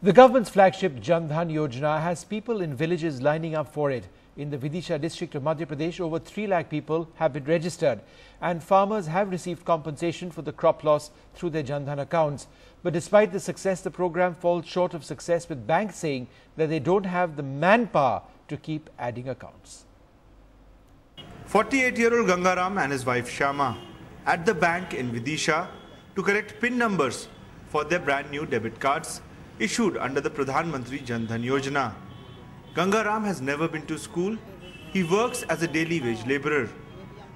The government's flagship Jan Dhan Yojana has people in villages lining up for it. In the Vidisha district of Madhya Pradesh, over 3 lakh people have been registered and farmers have received compensation for the crop loss through their Jan Dhan accounts. But despite the success, the program falls short of success, with banks saying that they don't have the manpower to keep adding accounts. 48-year-old Gangaram and his wife Shama at the bank in Vidisha to correct PIN numbers for their brand new debit cards issued under the Pradhan Mantri Jan Dhan Yojana. Gangaram has never been to school. He works as a daily wage labourer.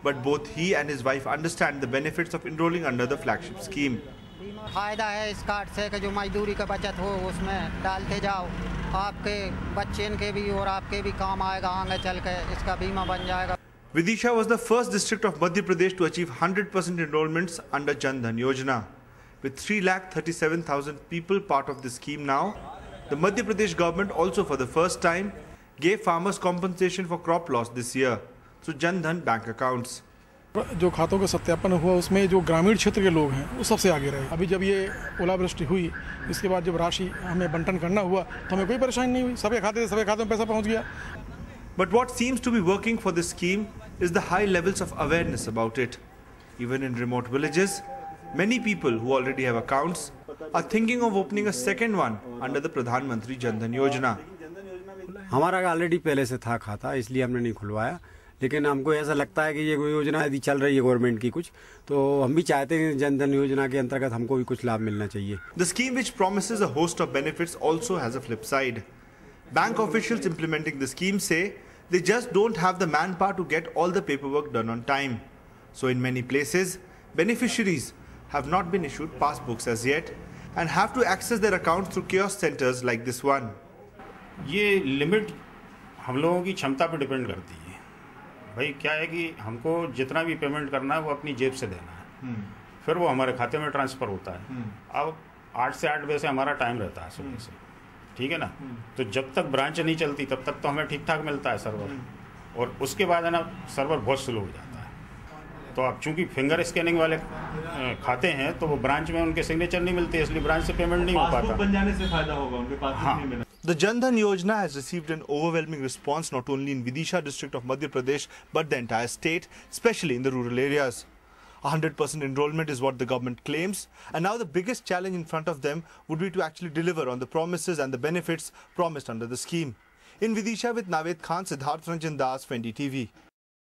But both he and his wife understand the benefits of enrolling under the flagship scheme. फायदा है इस card से कि जो मजदूरी का बचत हो उसमें डालते जाओ, आपके बच्चे के भी और आपके भी काम आएगा, आगे चल के इसका बीमा बन जाएगा. Vidisha was the first district of Madhya Pradesh to achieve 100% enrollments under Jan Dhan Yojana. With 3,37,000 people part of the scheme now, the Madhya Pradesh government also for the first time gave farmers compensation for crop loss this year through Jan Dhan bank accounts. जो खातों का सत्यापन हुआ उसमें जो ग्रामीण क्षेत्र के लोग हैं वो सबसे आगे रहे. अभी जब ये ओलावृष्टि हुई, इसके बाद जब राशि हमें बंटन करना हुआ तो हमें कोई परेशानी नहीं हुई. सबके खाते में पैसा पहुंच गया. But what seems to be working for this scheme is the high levels of awareness about it. Even in remote villages, many people who already have accounts are thinking of opening a second one under the Pradhan Mantri Jan Dhan Yojana. हमारा already पहले से था खाता, इसलिए हमने नहीं खुलवाया. लेकिन हमको ऐसा लगता है कि ये योजना यदि चल रही है गवर्नमेंट की कुछ, तो हम भी चाहते हैं जन धन योजना के अंतर्गत हमको भी कुछ लाभ मिलना चाहिए. The scheme, which promises a host of benefits, also has a flip side. Bank officials implementing the scheme say they just don't have the manpower to get all the paperwork done on time. So in many places, beneficiaries have not been issued passbooks as yet and have to access their accounts through kiosk centers like this one. ये limit हम लोगों की क्षमता पर depend करती है. भाई क्या है कि हमको जितना भी पेमेंट करना है वो अपनी जेब से देना है, फिर वो हमारे खाते में ट्रांसफ़र होता है. अब 8 से 8 बजे से हमारा टाइम रहता है सुबह से, ठीक है ना. तो जब तक ब्रांच नहीं चलती तब तक तो हमें ठीक ठाक मिलता है सर्वर, और उसके बाद है ना सर्वर बहुत स्लो हो जाता है. तो अब चूंकि फिंगर स्कैनिंग वाले खाते हैं तो वो ब्रांच में उनके सिग्नेचर नहीं मिलते, इसलिए ब्रांच से पेमेंट नहीं हो पाता. बन जाने से फायदा होगा उनके पास. हाँ. The Jan Dhan Yojana has received an overwhelming response not only in Vidisha district of Madhya Pradesh but the entire state, especially in the rural areas. 100% enrollment is what the government claims, and now the biggest challenge in front of them would be to actually deliver on the promises and the benefits promised under the scheme. In Vidisha with Naved Khan, Siddharth Ranjan Das, Fendi TV.